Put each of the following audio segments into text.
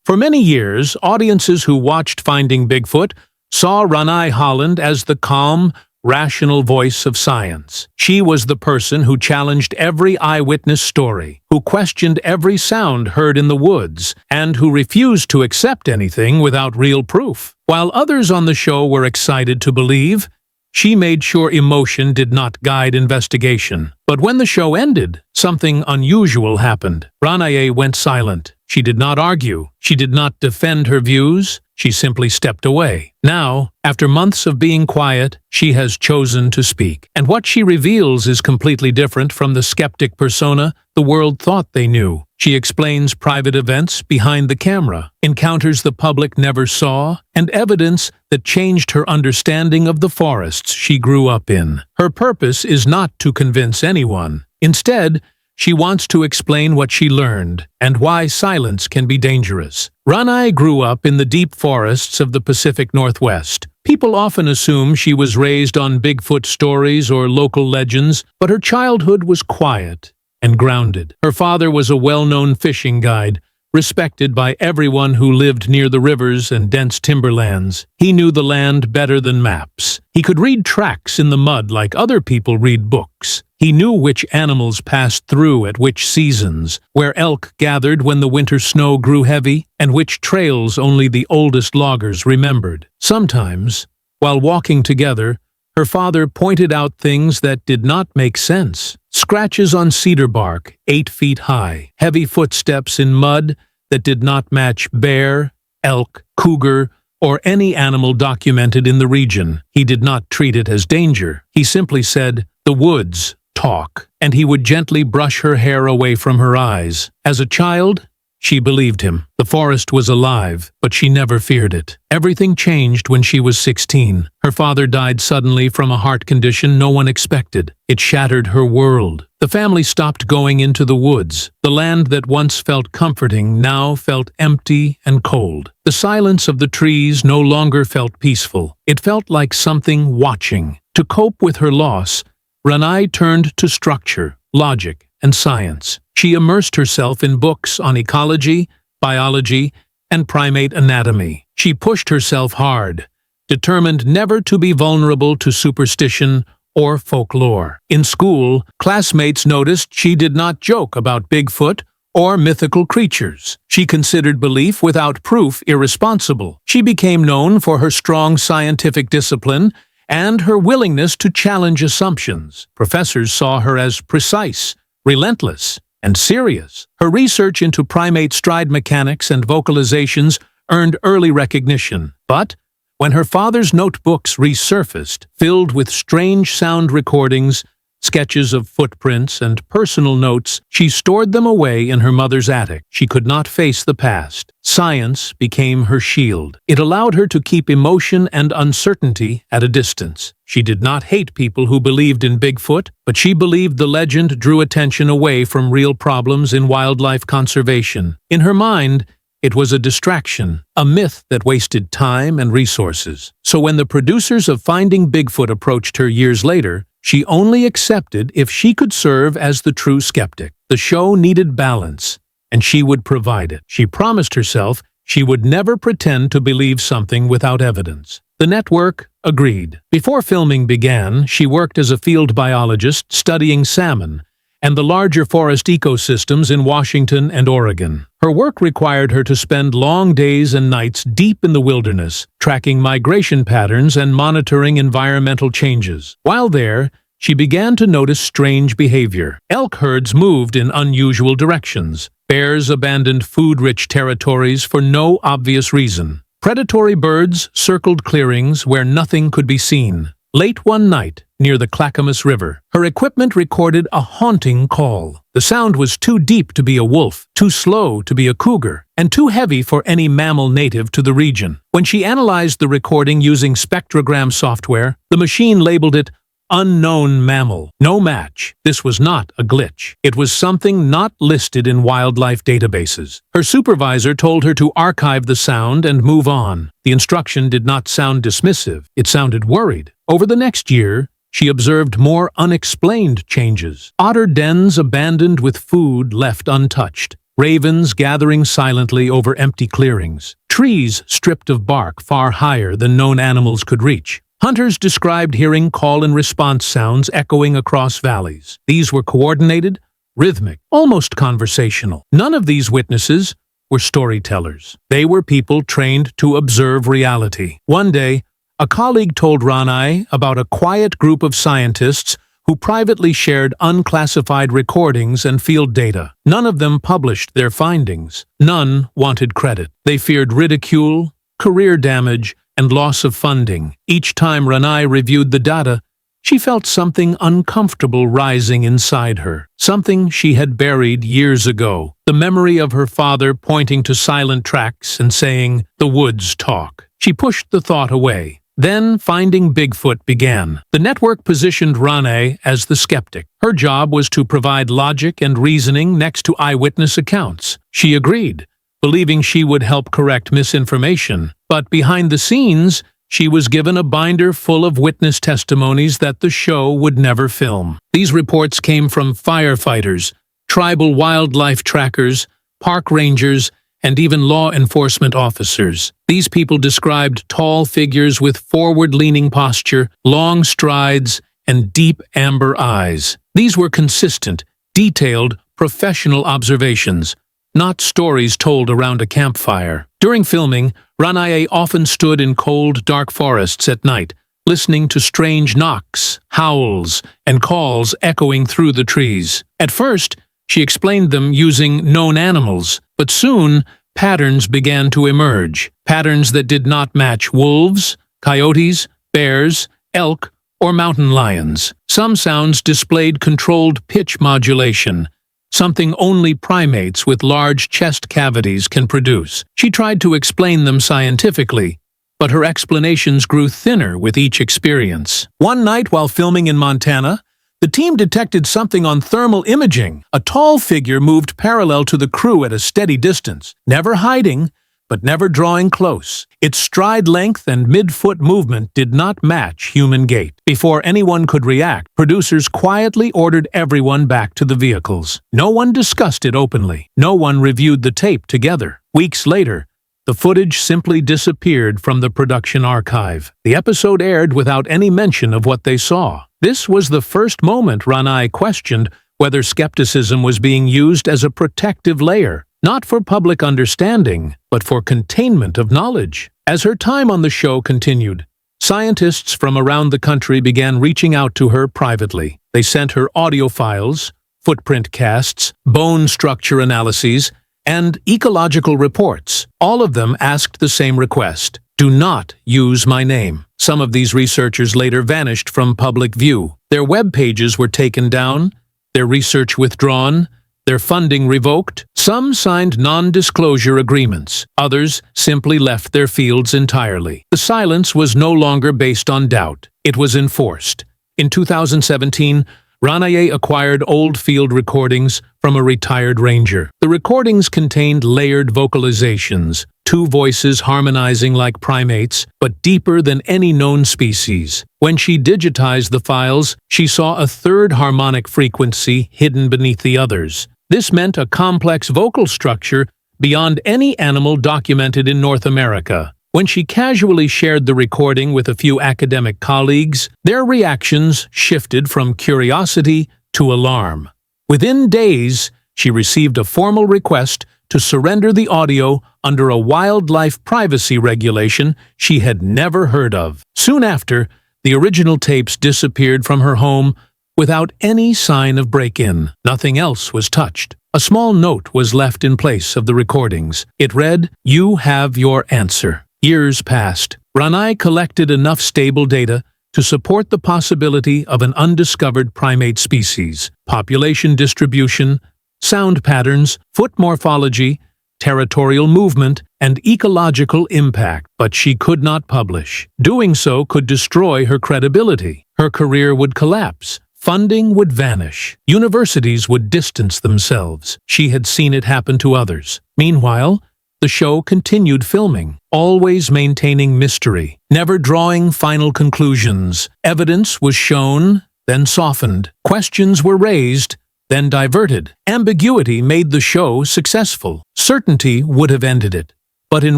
For many years, audiences who watched Finding Bigfoot saw Ranae Holland as the calm, rational voice of science. She was the person who challenged every eyewitness story, who questioned every sound heard in the woods, and who refused to accept anything without real proof. While others on the show were excited to believe, she made sure emotion did not guide investigation. But when the show ended, something unusual happened. Ranae went silent. She did not argue. She did not defend her views. She simply stepped away. Now, after months of being quiet, she has chosen to speak. And what she reveals is completely different from the skeptic persona the world thought they knew. She explains private events behind the camera, encounters the public never saw, and evidence that changed her understanding of the forests she grew up in. Her purpose is not to convince anyone. Instead, she wants to explain what she learned and why silence can be dangerous. Ranae grew up in the deep forests of the Pacific Northwest. People often assume she was raised on Bigfoot stories or local legends, but her childhood was quiet and grounded. Her father was a well-known fishing guide, respected by everyone who lived near the rivers and dense timberlands. He knew the land better than maps. He could read tracks in the mud like other people read books. He knew which animals passed through at which seasons, where elk gathered when the winter snow grew heavy, and which trails only the oldest loggers remembered. Sometimes, while walking together, her father pointed out things that did not make sense. Scratches on cedar bark, 8 feet high, heavy footsteps in mud that did not match bear, elk, cougar, or any animal documented in the region. He did not treat it as danger. He simply said, "The woods talk," and he would gently brush her hair away from her eyes. As a child, she believed him. The forest was alive, but she never feared it. Everything changed when she was 16. Her father died suddenly from a heart condition no one expected. It shattered her world. The family stopped going into the woods. The land that once felt comforting now felt empty and cold. The silence of the trees no longer felt peaceful. It felt like something watching. To cope with her loss, Ranae turned to structure, logic, and science. She immersed herself in books on ecology, biology, and primate anatomy. She pushed herself hard, determined never to be vulnerable to superstition or folklore. In school, classmates noticed she did not joke about Bigfoot or mythical creatures. She considered belief without proof irresponsible. She became known for her strong scientific discipline and her willingness to challenge assumptions. Professors saw her as precise, relentless, and serious. Her research into primate stride mechanics and vocalizations earned early recognition. But when her father's notebooks resurfaced, filled with strange sound recordings, sketches of footprints, and personal notes, she stored them away in her mother's attic. She could not face the past. Science became her shield. It allowed her to keep emotion and uncertainty at a distance. She did not hate people who believed in Bigfoot, but she believed the legend drew attention away from real problems in wildlife conservation. In her mind, it was a distraction, a myth that wasted time and resources. So when the producers of Finding Bigfoot approached her years later, she only accepted if she could serve as the true skeptic. The show needed balance, and she would provide it. She promised herself she would never pretend to believe something without evidence. The network agreed. Before filming began, she worked as a field biologist studying salmon and the larger forest ecosystems in Washington and Oregon. Her work required her to spend long days and nights deep in the wilderness, tracking migration patterns and monitoring environmental changes. While there, she began to notice strange behavior. Elk herds moved in unusual directions. Bears abandoned food-rich territories for no obvious reason. Predatory birds circled clearings where nothing could be seen. Late one night, near the Clackamas River, her equipment recorded a haunting call. The sound was too deep to be a wolf, too slow to be a cougar, and too heavy for any mammal native to the region. When she analyzed the recording using spectrogram software, the machine labeled it unknown mammal. No match. This was not a glitch. It was something not listed in wildlife databases. Her supervisor told her to archive the sound and move on. The instruction did not sound dismissive. It sounded worried. Over the next year, she observed more unexplained changes. Otter dens abandoned with food left untouched. ravens gathering silently over empty clearings, trees stripped of bark far higher than known animals could reach. Hunters described hearing call-and-response sounds echoing across valleys. These were coordinated, rhythmic, almost conversational. None of these witnesses were storytellers. They were people trained to observe reality. One day, a colleague told Ranae about a quiet group of scientists who privately shared unclassified recordings and field data. None of them published their findings. None wanted credit. They feared ridicule, career damage, and loss of funding. Each time Ranae reviewed the data, she felt something uncomfortable rising inside her, something she had buried years ago. The memory of her father pointing to silent tracks and saying, "The woods talk." She pushed the thought away. Then Finding Bigfoot began. The network positioned Ranae as the skeptic. Her job was to provide logic and reasoning next to eyewitness accounts. She agreed, believing she would help correct misinformation. But behind the scenes, she was given a binder full of witness testimonies that the show would never film. These reports came from firefighters, tribal wildlife trackers, park rangers, and even law enforcement officers. These people described tall figures with forward-leaning posture, long strides, and deep amber eyes. These were consistent, detailed, professional observations, not stories told around a campfire. During filming, Ranae often stood in cold, dark forests at night, listening to strange knocks, howls, and calls echoing through the trees. At first, she explained them using known animals, but soon patterns began to emerge, patterns that did not match wolves, coyotes, bears, elk, or mountain lions. Some sounds displayed controlled pitch modulation, something only primates with large chest cavities can produce. She tried to explain them scientifically, but her explanations grew thinner with each experience. One night while filming in Montana, the team detected something on thermal imaging. A tall figure moved parallel to the crew at a steady distance, never hiding, but never drawing close. Its stride length and mid-foot movement did not match human gait. Before anyone could react, producers quietly ordered everyone back to the vehicles. No one discussed it openly. No one reviewed the tape together. Weeks later, the footage simply disappeared from the production archive. The episode aired without any mention of what they saw. This was the first moment Ranae questioned whether skepticism was being used as a protective layer, not for public understanding, but for containment of knowledge. As her time on the show continued, scientists from around the country began reaching out to her privately. They sent her audio files, footprint casts, bone structure analyses, and ecological reports. All of them asked the same request: do not use my name. Some of these researchers later vanished from public view. Their web pages were taken down, their research withdrawn, their funding revoked. Some signed non-disclosure agreements. Others simply left their fields entirely. The silence was no longer based on doubt. It was enforced. In 2017, Ranae acquired old field recordings from a retired ranger. The recordings contained layered vocalizations, two voices harmonizing like primates, but deeper than any known species. When she digitized the files, she saw a third harmonic frequency hidden beneath the others. This meant a complex vocal structure beyond any animal documented in North America. When she casually shared the recording with a few academic colleagues, their reactions shifted from curiosity to alarm. Within days, she received a formal request to surrender the audio under a wildlife privacy regulation she had never heard of. Soon after, the original tapes disappeared from her home without any sign of break-in. Nothing else was touched. A small note was left in place of the recordings. It read, "You have your answer." Years passed. Ranae collected enough stable data to support the possibility of an undiscovered primate species, population distribution, sound patterns, foot morphology, territorial movement, and ecological impact, but she could not publish. Doing so could destroy her credibility. Her career would collapse. Funding would vanish. Universities would distance themselves. She had seen it happen to others. Meanwhile, the show continued filming, always maintaining mystery, never drawing final conclusions. Evidence was shown, then softened. Questions were raised, then diverted. Ambiguity made the show successful. Certainty would have ended it. But in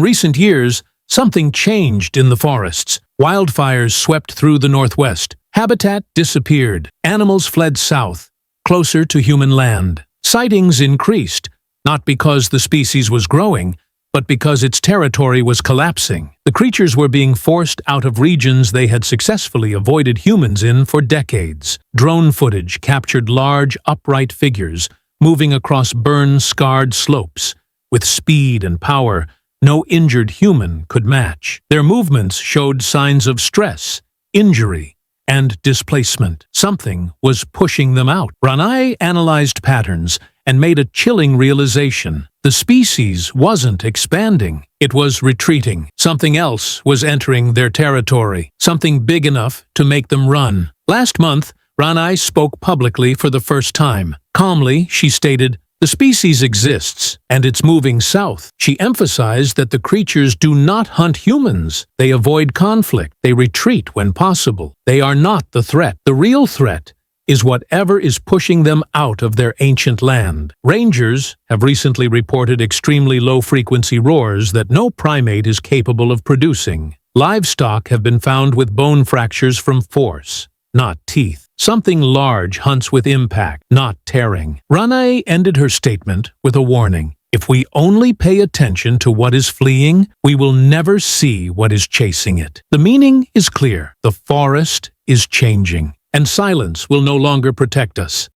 recent years, something changed in the forests. Wildfires swept through the northwest. Habitat disappeared. Animals fled south, closer to human land. Sightings increased, not because the species was growing, but because its territory was collapsing. The creatures were being forced out of regions they had successfully avoided humans in for decades. Drone footage captured large, upright figures moving across burn-scarred slopes with speed and power no injured human could match. Their movements showed signs of stress, injury, and displacement. Something was pushing them out. Ranae analyzed patterns and made a chilling realization. The species wasn't expanding. It was retreating. Something else was entering their territory, something big enough to make them run. Last month, Ranae spoke publicly for the first time. Calmly, she stated, "The species exists, and it's moving south." She emphasized that the creatures do not hunt humans. They avoid conflict. They retreat when possible. They are not the threat. The real threat is whatever is pushing them out of their ancient land. Rangers have recently reported extremely low-frequency roars that no primate is capable of producing. Livestock have been found with bone fractures from force, not teeth. Something large hunts with impact, not tearing. Ranae ended her statement with a warning. If we only pay attention to what is fleeing, we will never see what is chasing it. The meaning is clear. The forest is changing, and silence will no longer protect us.